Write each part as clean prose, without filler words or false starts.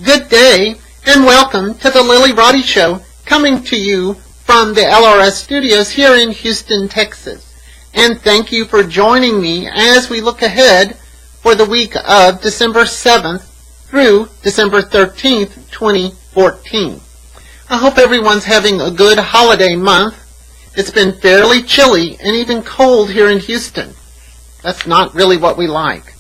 Good day, and welcome to the Lilly Roddy Show, coming to you from the LRS studios here in Houston, Texas. And thank you for joining me as we look ahead for the week of December 7th through December 13th, 2014. I hope everyone's having a good holiday month. It's been fairly chilly and even cold here in Houston. That's not really what we like.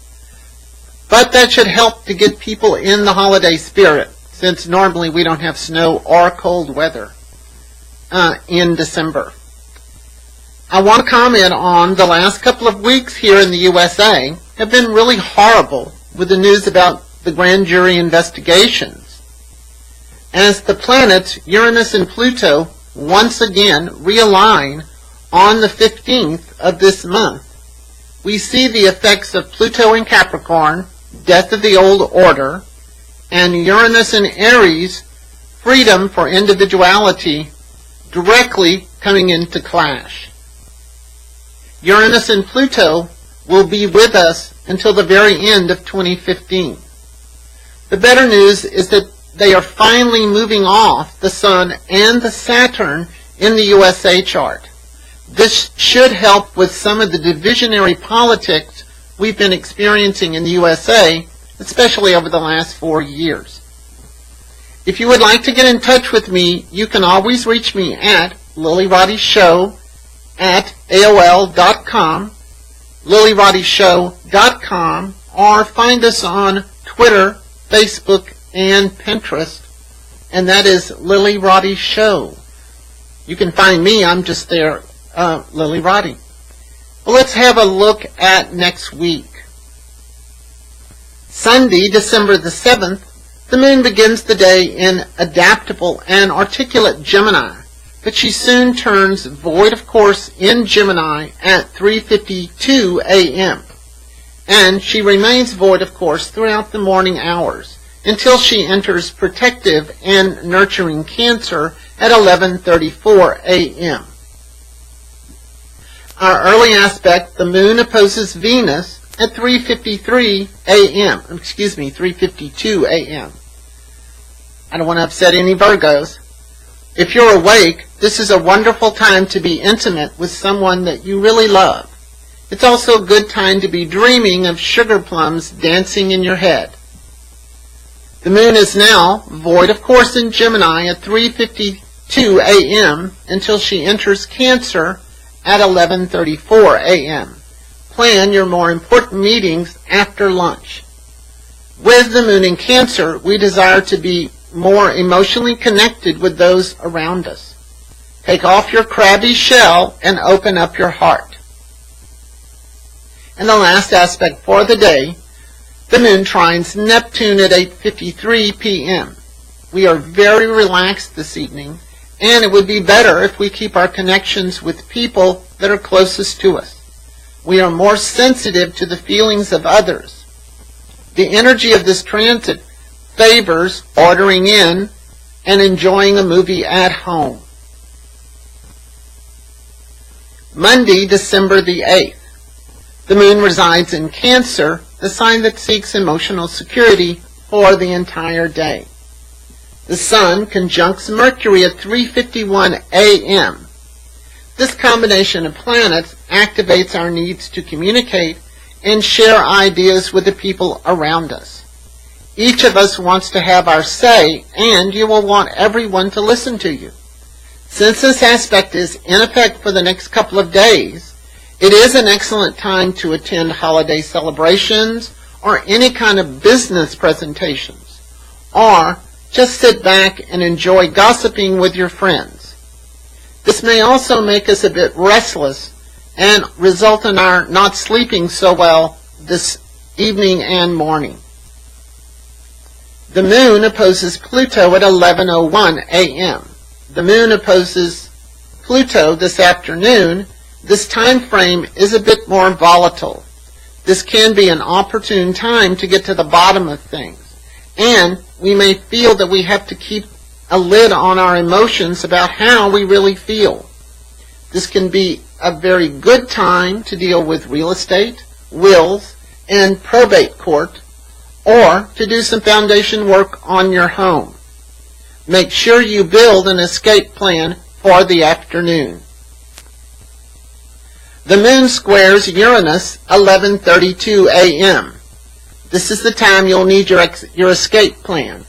But that should help to get people in the holiday spirit, since normally we don't have snow or cold weather in December. I want to comment on the last couple of weeks here in the USA have been really horrible with the news about the grand jury investigations. As the planets Uranus and Pluto once again realign on the 15th of this month, we see the effects of Pluto in Capricorn, death of the old order, and Uranus in Aries, freedom for individuality, directly coming into clash. Uranus and Pluto will be with us until the very end of 2015. The better news is that they are finally moving off the Sun and the Saturn in the USA chart. This should help with some of the divisionary politics we've been experiencing in the USA, especially over the last 4 years. If you would like to get in touch with me, you can always reach me at Lillyroddyshow at AOL.com, Lillyroddyshow.com, or find us on Twitter, Facebook, and Pinterest, and that is Lilly Roddy Show. You can find me, I'm just there, Lilly Roddy. Well, let's have a look at next week. Sunday, December the 7th, the moon begins the day in adaptable and articulate Gemini, but she soon turns void of course in Gemini at 3:52 a.m. And she remains void of course throughout the morning hours until she enters protective and nurturing Cancer at 11:34 a.m. Our early aspect, the moon opposes Venus at 3:52 a.m. I don't want to upset any Virgos. If you're awake, this is a wonderful time to be intimate with someone that you really love. It's also a good time to be dreaming of sugar plums dancing in your head. The moon is now void of course in Gemini at 3:52 a.m. until she enters Cancer at 11:34 a.m. Plan your more important meetings after lunch. With the moon in Cancer, we desire to be more emotionally connected with those around us. Take off your crabby shell and open up your heart. And the last aspect for the day, the moon trines Neptune at 8:53 p.m. We are very relaxed this evening, and it would be better if we keep our connections with people that are closest to us. We are more sensitive to the feelings of others. The energy of this transit favors ordering in and enjoying a movie at home. Monday, December the 8th. The moon resides in Cancer, the sign that seeks emotional security for the entire day. The Sun conjuncts Mercury at 3:51 a.m. This combination of planets activates our needs to communicate and share ideas with the people around us. Each of us wants to have our say, and you will want everyone to listen to you. Since this aspect is in effect for the next couple of days, it is an excellent time to attend holiday celebrations or any kind of business presentations, or just sit back and enjoy gossiping with your friends. This may also make us a bit restless and result in our not sleeping so well this evening and morning. The moon opposes Pluto at 11:01 a.m. The moon opposes Pluto this afternoon. This time frame is a bit more volatile. This can be an opportune time to get to the bottom of things, and we may feel that we have to keep a lid on our emotions about how we really feel. This can be a very good time to deal with real estate, wills, and probate court, or to do some foundation work on your home. Make sure you build an escape plan for the afternoon. The moon squares Uranus 11:32 a.m. This is the time you'll need your escape plan.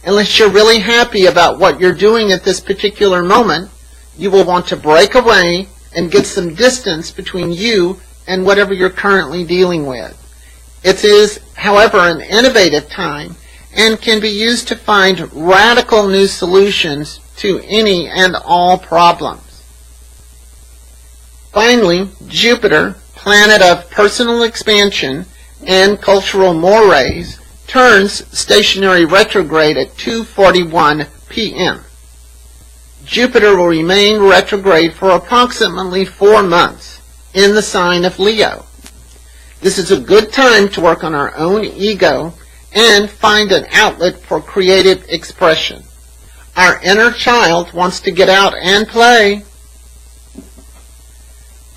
Unless you're really happy about what you're doing at this particular moment, you will want to break away and get some distance between you and whatever you're currently dealing with. It is, however, an innovative time and can be used to find radical new solutions to any and all problems. Finally, Jupiter, planet of personal expansion and cultural mores, turns stationary retrograde at 2:41 p.m. Jupiter will remain retrograde for approximately 4 months in the sign of Leo. This is a good time to work on our own ego and find an outlet for creative expression. Our inner child wants to get out and play.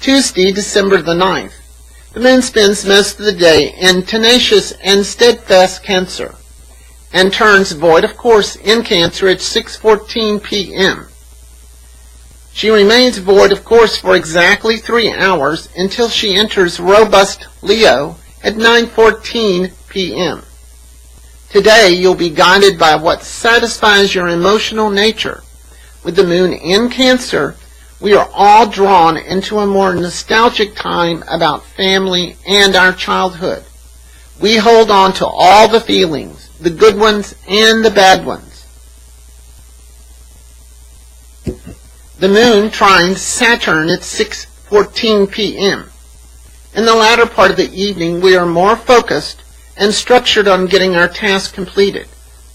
Tuesday, December the 9th. The moon spends most of the day in tenacious and steadfast Cancer and turns void of course in Cancer at 6:14 p.m. She remains void of course for exactly 3 hours until she enters robust Leo at 9:14 p.m. Today you'll be guided by what satisfies your emotional nature. With the moon in Cancer, we are all drawn into a more nostalgic time about family and our childhood. We hold on to all the feelings, the good ones and the bad ones. The moon trines Saturn at 6:14 p.m. In the latter part of the evening, we are more focused and structured on getting our task completed.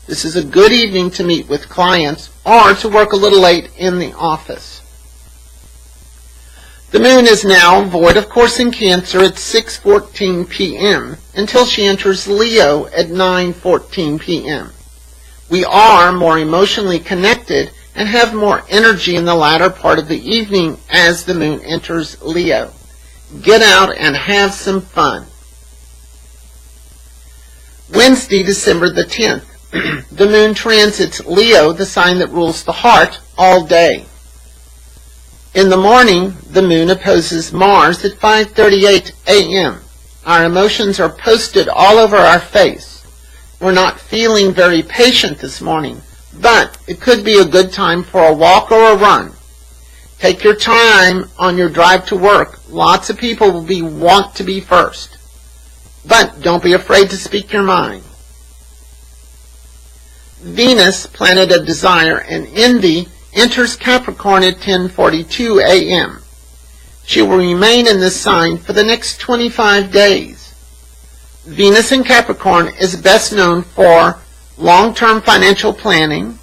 This is a good evening to meet with clients or to work a little late in the office. The moon is now void of course in Cancer at 6:14 p.m. until she enters Leo at 9:14 p.m. We are more emotionally connected and have more energy in the latter part of the evening as the moon enters Leo. Get out and have some fun. Wednesday, December the 10th. The moon transits Leo, the sign that rules the heart, all day. In the morning, the moon opposes Mars at 5:38 a.m. Our emotions are posted all over our face. We're not feeling very patient this morning, but it could be a good time for a walk or a run. Take your time on your drive to work. Lots of people will want to be first. But don't be afraid to speak your mind. Venus, planet of desire and envy, enters Capricorn at 10:42 a.m. She will remain in this sign for the next 25 days. Venus in Capricorn is best known for long-term financial planning,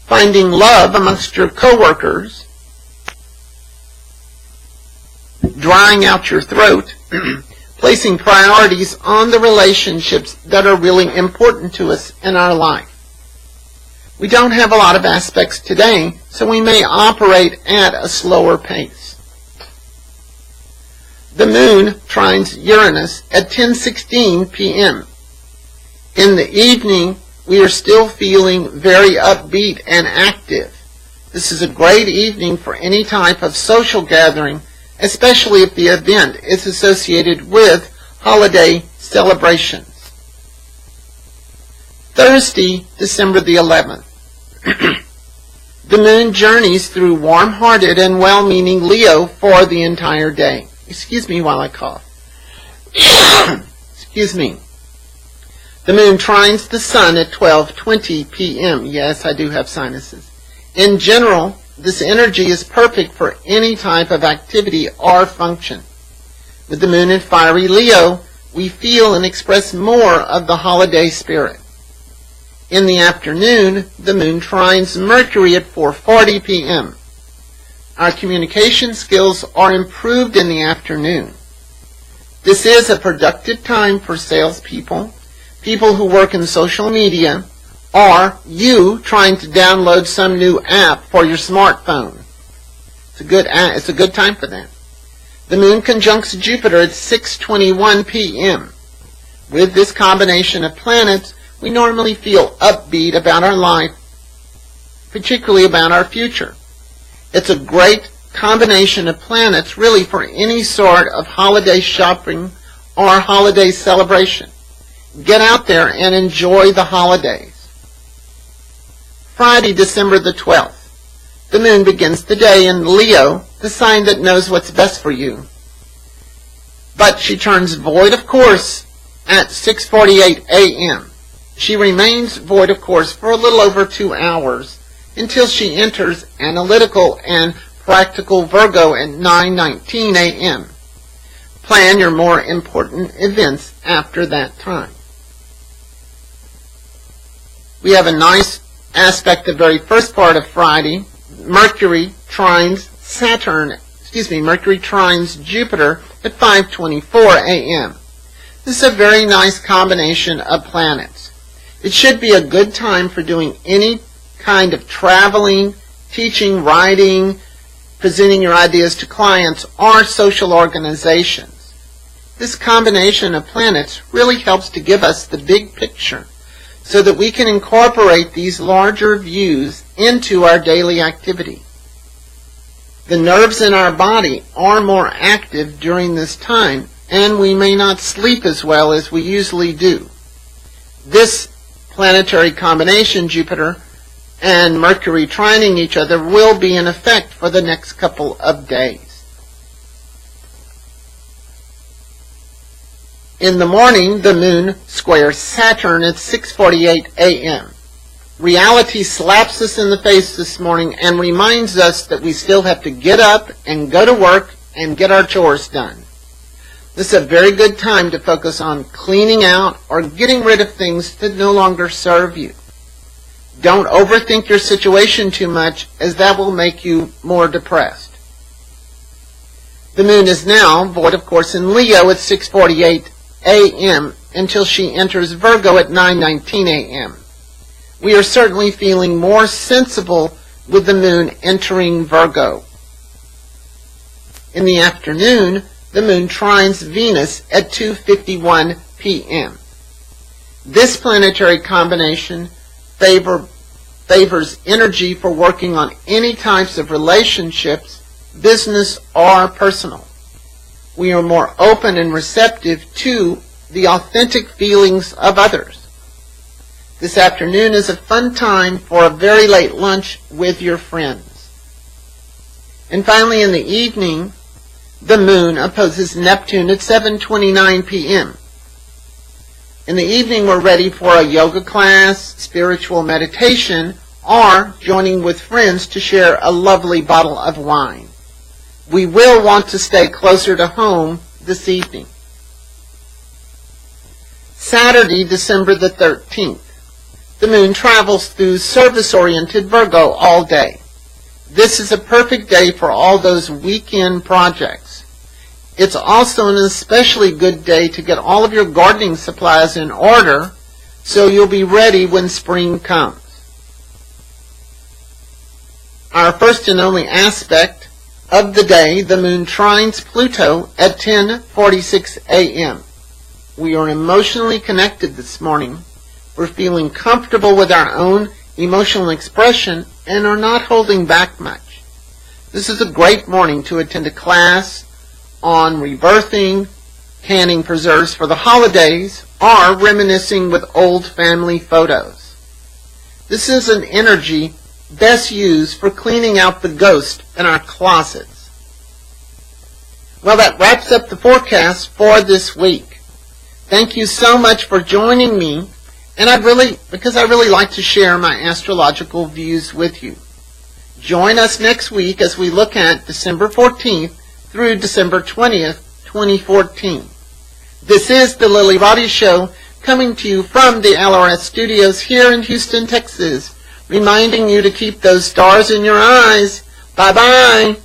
finding love amongst your coworkers, drying out your throat, placing priorities on the relationships that are really important to us in our life. We don't have a lot of aspects today, so we may operate at a slower pace. The moon trines Uranus at 10:16 p.m. In the evening, we are still feeling very upbeat and active. This is a great evening for any type of social gathering, especially if the event is associated with holiday celebrations. Thursday, December the 11th. The moon journeys through warm-hearted and well-meaning Leo for the entire day. Excuse me while I cough. Excuse me. The moon trines the sun at 12:20 p.m. Yes, I do have sinuses. In general, this energy is perfect for any type of activity or function. With the moon in fiery Leo, we feel and express more of the holiday spirit. In the afternoon, the moon trines Mercury at 4:40 p.m. Our communication skills are improved in the afternoon. This is a productive time for salespeople, people who work in social media, or you trying to download some new app for your smartphone. It's a good time for that. The moon conjuncts Jupiter at 6:21 p.m. With this combination of planets, we normally feel upbeat about our life, particularly about our future. It's a great combination of planets really for any sort of holiday shopping or holiday celebration. Get out there and enjoy the holidays. Friday, December the 12th. The moon begins the day in Leo, the sign that knows what's best for you. But she turns void of course at 6:48 a.m. She remains void of course for a little over 2 hours until she enters analytical and practical Virgo at 9:19 a.m. Plan your more important events after that time. We have a nice aspect the very first part of Friday. Mercury trines Jupiter at 5:24 a.m. This is a very nice combination of planets. It should be a good time for doing any kind of traveling, teaching, writing, presenting your ideas to clients, or social organizations. This combination of planets really helps to give us the big picture so that we can incorporate these larger views into our daily activity. The nerves in our body are more active during this time, and we may not sleep as well as we usually do. This planetary combination, Jupiter and Mercury trining each other, will be in effect for the next couple of days. In the morning, the moon squares Saturn at 6:48 a.m. Reality slaps us in the face this morning and reminds us that we still have to get up and go to work and get our chores done. This is a very good time to focus on cleaning out or getting rid of things that no longer serve you. Don't overthink your situation too much, as that will make you more depressed. The moon is now void of course in Leo at 6:48 a.m. until she enters Virgo at 9:19 a.m. We are certainly feeling more sensible with the moon entering Virgo. In the afternoon, the moon trines Venus at 2:51 p.m. This planetary combination favors energy for working on any types of relationships, business or personal. We are more open and receptive to the authentic feelings of others. This afternoon is a fun time for a very late lunch with your friends. And finally, in the evening, the moon opposes Neptune at 7:29 p.m. In the evening, we're ready for a yoga class, spiritual meditation, or joining with friends to share a lovely bottle of wine. We will want to stay closer to home this evening. Saturday, December the 13th. The moon travels through service-oriented Virgo all day. This is a perfect day for all those weekend projects. It's also an especially good day to get all of your gardening supplies in order so you'll be ready when spring comes. Our first and only aspect of the day, the moon trines Pluto at 10:46 a.m. We are emotionally connected this morning. We're feeling comfortable with our own emotional expression and are not holding back much. This is a great morning to attend a class on rebirthing, canning preserves for the holidays, or reminiscing with old family photos. This is an energy best used for cleaning out the ghost in our closets. Well, that wraps up the forecast for this week. Thank you so much for joining me, and because I really like to share my astrological views with you. Join us next week as we look at December 14th through December 20th, 2014. This is the Lilly Roddy Show, coming to you from the LRS studios here in Houston, Texas, reminding you to keep those stars in your eyes. Bye-bye.